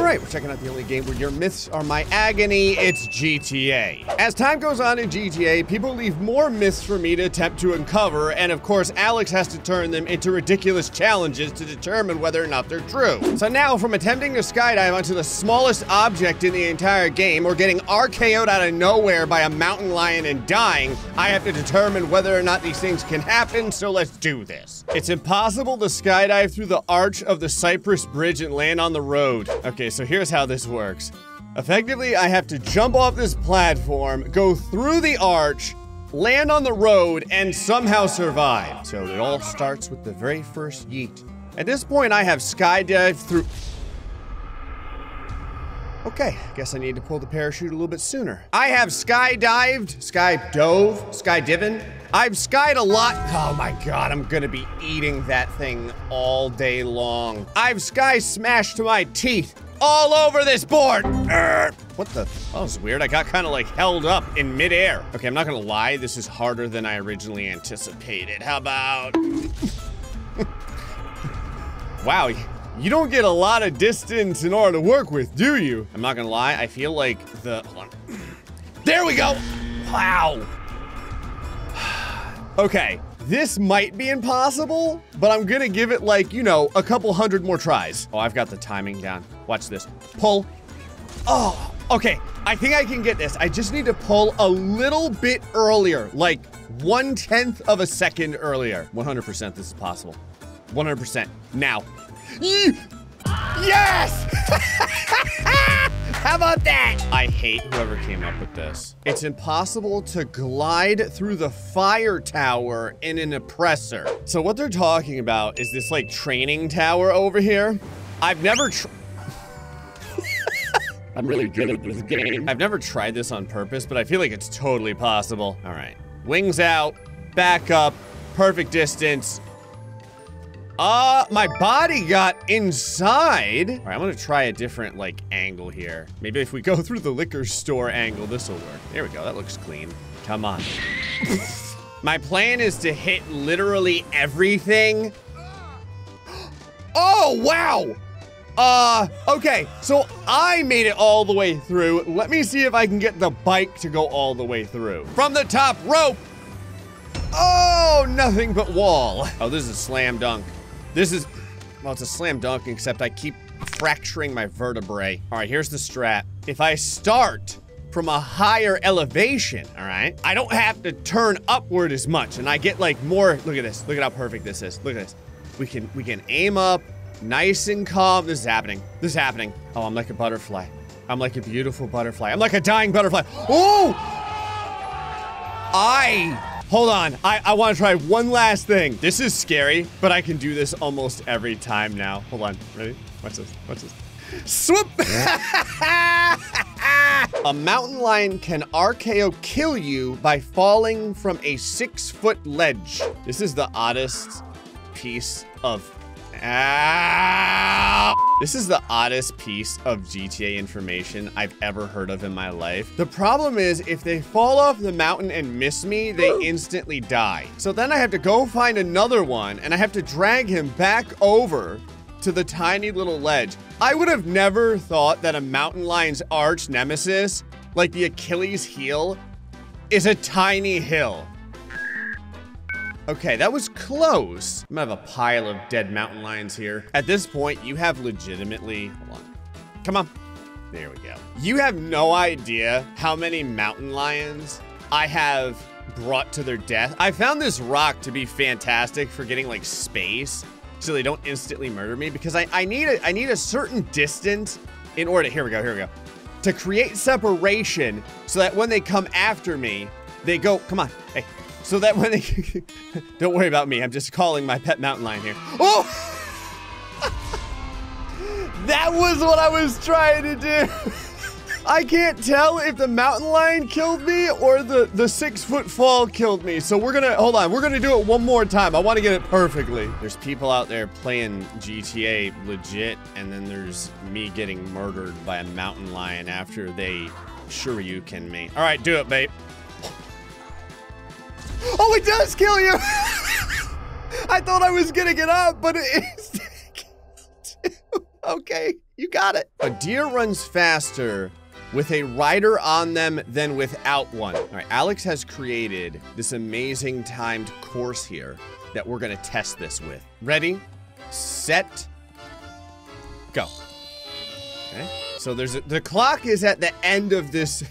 right, we're checking out the only game where your myths are my agony. It's GTA. As time goes on in GTA, people leave more myths for me to attempt to uncover, and of course, Alex has to turn them into ridiculous challenges to determine whether or not they're true. So now, from attempting to skydive onto the smallest object in the entire game, or getting RKO'd out of nowhere by a mountain lion and dying, I have to determine whether or not these things can happen, so let's do this. It's impossible to skydive through the arch of the Cypress Bridge and land on the road. Okay, so here's how this works. Effectively, I have to jump off this platform, go through the arch, land on the road, and somehow survive. So it all starts with the very first yeet. At this point, I have skydived through... Okay, guess I need to pull the parachute a little bit sooner. I have skydived, skydiving. I've skied a lot. Oh my God, I'm gonna be eating that thing all day long. I've sky smashed to my teeth all over this board. What the? That was weird. I got kind of like held up in midair. Okay, I'm not gonna lie. This is harder than I originally anticipated. How about? Wow. You don't get a lot of distance in order to work with, do you? I'm not gonna lie, I feel like hold on. There we go! Wow! Okay, this might be impossible, but I'm gonna give it like, you know, a couple hundred more tries. Oh, I've got the timing down. Watch this. Pull. Oh, okay, I think I can get this. I just need to pull a little bit earlier, like 1/10 of a second earlier. 100% this is possible. 100%. Now. Yes! How about that? I hate whoever came up with this. It's impossible to glide through the fire tower in an oppressor. So what they're talking about is this like training tower over here. I've never I'm really good at this game. I've never tried this on purpose, but I feel like it's totally possible. All right, wings out, back up, perfect distance. My body got inside. All right, I'm gonna try a different like angle here. Maybe if we go through the liquor store angle, this will work. There we go, that looks clean. Come on. My plan is to hit literally everything. Oh, wow. Okay, so I made it all the way through. Let me see if I can get the bike to go all the way through. From the top rope. Oh, nothing but wall. Oh, this is a slam dunk. This is, well, it's a slam dunk, except I keep fracturing my vertebrae. All right, here's the strat. If I start from a higher elevation, all right, I don't have to turn upward as much, and I get like more, look at this. Look at how perfect this is. Look at this. We can aim up, nice and calm. This is happening. This is happening. Oh, I'm like a butterfly. I'm like a beautiful butterfly. I'm like a dying butterfly. Oh! Hold on, I want to try one last thing. This is scary, but I can do this almost every time now. Hold on, ready? Watch this, watch this. Swoop! A mountain lion can RKO kill you by falling from a 6-foot ledge. This is the oddest piece of... This is the oddest piece of GTA information I've ever heard of in my life. The problem is, if they fall off the mountain and miss me, they instantly die. So then I have to go find another one, and I have to drag him back over to the tiny little ledge. I would have never thought that a mountain lion's arch nemesis, like the Achilles heel, is a tiny hill. Okay, that was close. I'm gonna have a pile of dead mountain lions here. At this point, you have legitimately, hold on. Come on. There we go. You have no idea how many mountain lions I have brought to their death. I found this rock to be fantastic for getting like space so they don't instantly murder me, because I need a certain distance in order to, here we go, to create separation so that when they come after me, they go, come on, hey. So that when they, don't worry about me, I'm just calling my pet mountain lion here. Oh! That was what I was trying to do. I can't tell if the mountain lion killed me or the 6-foot fall killed me. So we're gonna, hold on, we're gonna do it one more time. I wanna get it perfectly. There's people out there playing GTA legit, and then there's me getting murdered by a mountain lion after they Shoryuken me. All right, do it, babe. Oh, it does kill you! I thought I was gonna get up, but it is. Okay. You got it. A deer runs faster with a rider on them than without one. All right, Alex has created this amazing timed course here that we're gonna test this with. Ready, set, go. Okay, so the clock is at the end of this,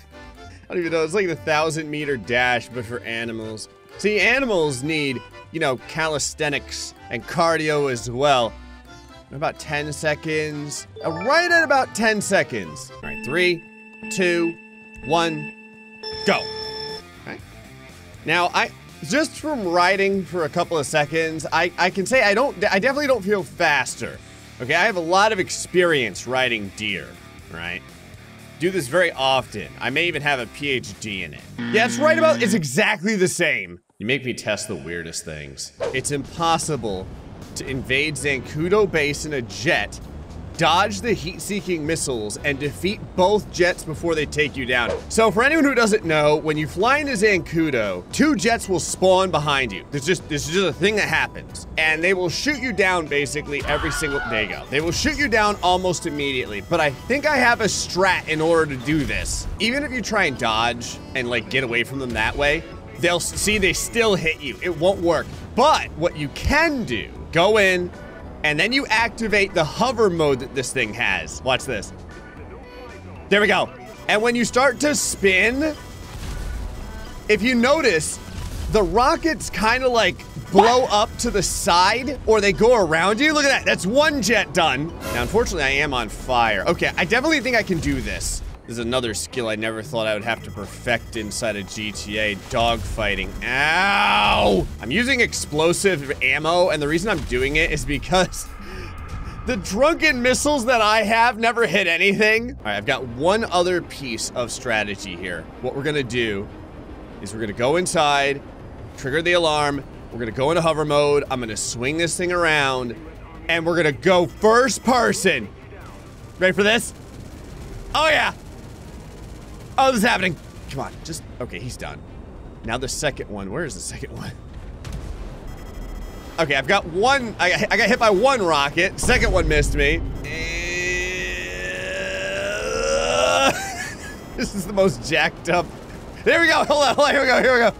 I don't even know, it's like the 1,000-meter dash, but for animals. See, animals need, you know, calisthenics and cardio as well. About 10 seconds, right at about 10 seconds. All right, 3, 2, 1, go. Okay. Now, just from riding for a couple of seconds, I can say I definitely don't feel faster. Okay, I have a lot of experience riding deer, right? Do this very often. I may even have a PhD in it. Yeah, it's exactly the same. You make me test the weirdest things. It's impossible to invade Zancudo Base in a jet, dodge the heat-seeking missiles, and defeat both jets before they take you down. So for anyone who doesn't know, when you fly into Zancudo, 2 jets will spawn behind you. This is just a thing that happens. And they will shoot you down basically every single, there you go. They will shoot you down almost immediately, but I think I have a strat in order to do this. Even if you try and dodge and like get away from them that way, they'll see they still hit you. It won't work. But what you can do, go in, and then you activate the hover mode that this thing has. Watch this. There we go. And when you start to spin, if you notice, the rockets kind of like blow up to the side, or they go around you. Look at that. That's 1 jet done. Now, unfortunately, I am on fire. Okay, I definitely think I can do this. This is another skill I never thought I would have to perfect inside of GTA, dogfighting. Ow! I'm using explosive ammo, and the reason I'm doing it is because the drunken missiles that I have never hit anything. All right, I've got one other piece of strategy here. What we're gonna do is we're gonna go inside, trigger the alarm, we're gonna go into hover mode, I'm gonna swing this thing around, and we're gonna go first person. Ready for this? Oh yeah! Oh, this is happening. Come on, just, okay, he's done. Now the second one, where is the second one? Okay, I've got one, I got hit by 1 rocket. Second one missed me. This is the most jacked up. There we go, hold on, here we go.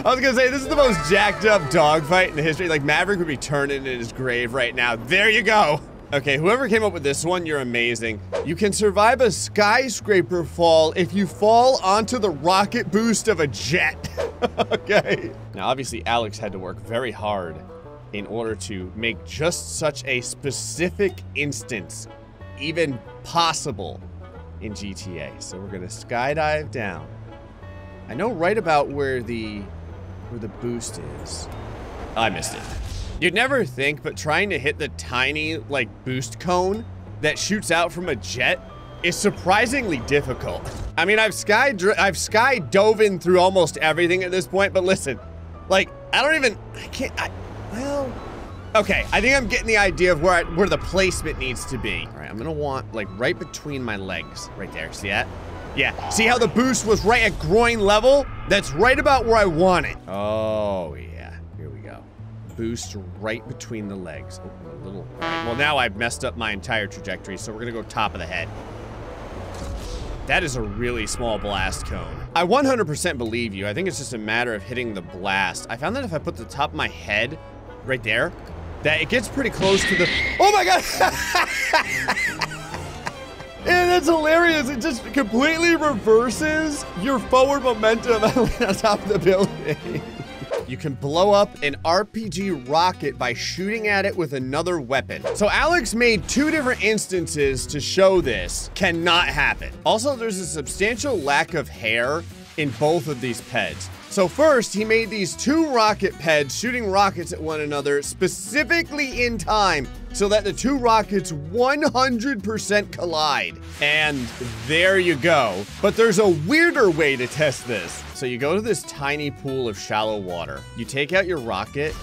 I was gonna say, this is the most jacked up dogfight in the history. Like, Maverick would be turning in his grave right now. There you go. Okay, whoever came up with this one, you're amazing. You can survive a skyscraper fall if you fall onto the rocket boost of a jet. Okay. Now, obviously, Alex had to work very hard in order to make just such a specific instance even possible in GTA. So we're gonna skydive down. I know right about where the boost is. Oh, I missed it. You'd never think, but trying to hit the tiny, like, boost cone that shoots out from a jet is surprisingly difficult. I mean, I've skydove in through almost everything at this point, but listen, like, well, okay, I think I'm getting the idea of where the placement needs to be. All right, I'm gonna want, like, right between my legs, right there, see that? Yeah, see how the boost was right at groin level? That's right about where I want it. Oh, yeah. Boost right between the legs. Oh, a little. Right, well, now I've messed up my entire trajectory, so we're gonna go top of the head. That is a really small blast cone. I 100% believe you. I think it's just a matter of hitting the blast. I found that if I put the top of my head right there, that it gets pretty close to the. Oh my god! And that's hilarious. It just completely reverses your forward momentum on top of the building. You can blow up an RPG rocket by shooting at it with another weapon. So Alex made 2 different instances to show this cannot happen. Also, there's a substantial lack of hair in both of these peds. So first, he made these 2 rocket peds shooting rockets at one another specifically in time so that the 2 rockets 100% collide. And there you go. But there's a weirder way to test this. So you go to this tiny pool of shallow water, you take out your rocket,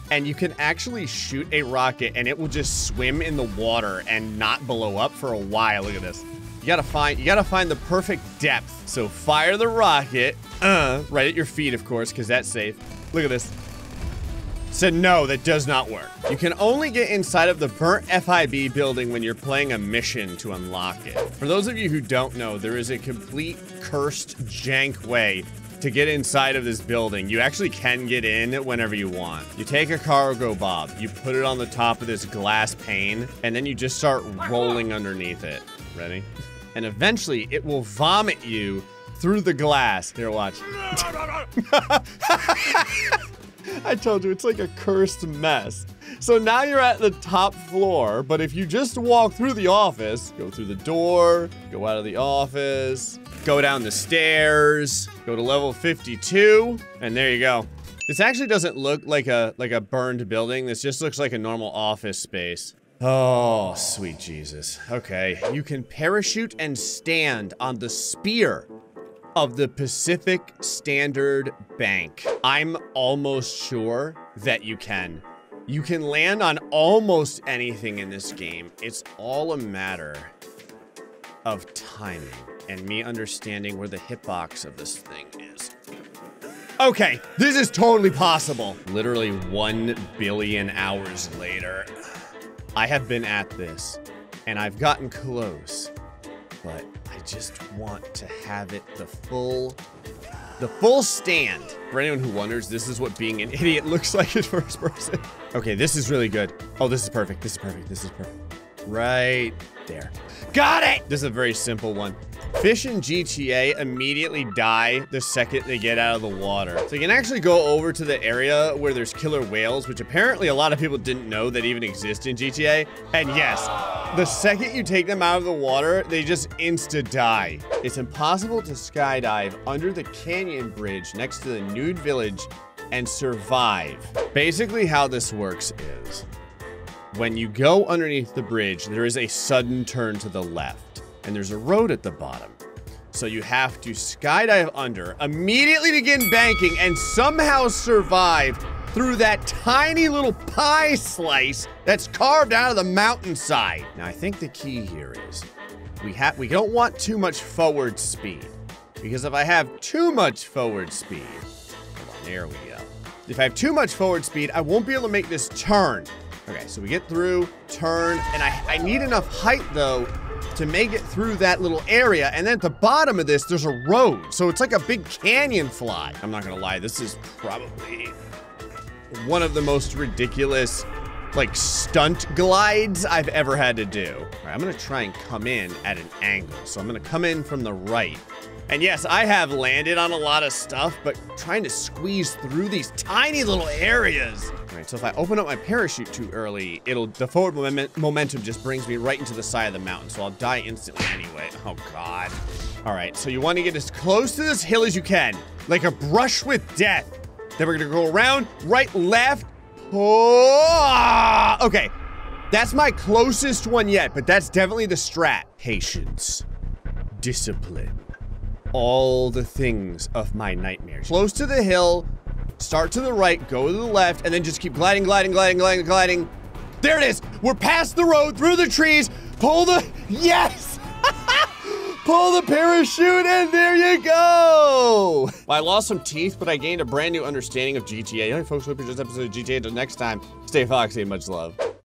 and you can actually shoot a rocket and it will just swim in the water and not blow up for a while. Look at this. You gotta find the perfect depth. So fire the rocket, right at your feet, of course, because that's safe. Look at this. said no, that does not work. You can only get inside of the burnt FIB building when you're playing a mission to unlock it. For those of you who don't know, there is a complete cursed jank way to get inside of this building. You actually can get in whenever you want. You take a cargo bob, you put it on the top of this glass pane, and then you just start rolling underneath it. Ready? And eventually it will vomit you through the glass. Here, watch. I told you, it's like a cursed mess. So now you're at the top floor, but if you just walk through the office, go through the door, go out of the office, go down the stairs, go to level 52, and there you go. This actually doesn't look like a burned building. This just looks like a normal office space. Oh, sweet Jesus. Okay, you can parachute and stand on the spear of the Pacific Standard Bank. I'm almost sure that you can. You can land on almost anything in this game. It's all a matter of timing and me understanding where the hitbox of this thing is. Okay, this is totally possible. Literally 1 billion hours later, I have been at this and I've gotten close, but I just want to have it the full stand. For anyone who wonders, this is what being an idiot looks like in first person. Okay, this is really good. Oh, this is perfect. This is perfect. This is perfect. Right there. Got it! This is a very simple one. Fish in GTA immediately die the second they get out of the water. So you can actually go over to the area where there's killer whales, which apparently a lot of people didn't know that even exist in GTA. And yes, the second you take them out of the water, they just insta-die. It's impossible to skydive under the canyon bridge next to the nude village and survive. Basically how this works is, when you go underneath the bridge, there is a sudden turn to the left, and there's a road at the bottom. So you have to skydive under, immediately begin banking, and somehow survive through that tiny little pie slice that's carved out of the mountainside. Now, I think the key here is we don't want too much forward speed, because if I have too much forward speed, hold on, there we go. If I have too much forward speed, I won't be able to make this turn. Okay, so we get through, turn, and I need enough height, though, to make it through that little area. And then at the bottom of this, there's a road. So it's like a big canyon fly. I'm not gonna lie, this is probably one of the most ridiculous, like, stunt glides I've ever had to do. All right, I'm gonna try and come in at an angle. So I'm gonna come in from the right. And yes, I have landed on a lot of stuff, but trying to squeeze through these tiny little areas. All right, so if I open up my parachute too early, the forward momentum just brings me right into the side of the mountain, so I'll die instantly anyway. Oh, God. All right, so you want to get as close to this hill as you can, like a brush with death. Then we're gonna go around, right, left. Oh, okay. That's my closest one yet, but that's definitely the strat. Patience, discipline, all the things of my nightmares. Close to the hill, start to the right, go to the left, and then just keep gliding, gliding, gliding, gliding, gliding. There it is. We're past the road, through the trees. Pull the, yes! Pull the parachute, and there you go! Well, I lost some teeth, but I gained a brand new understanding of GTA. All right, folks, hope you enjoyed this episode of GTA. Until next time, stay foxy and much love.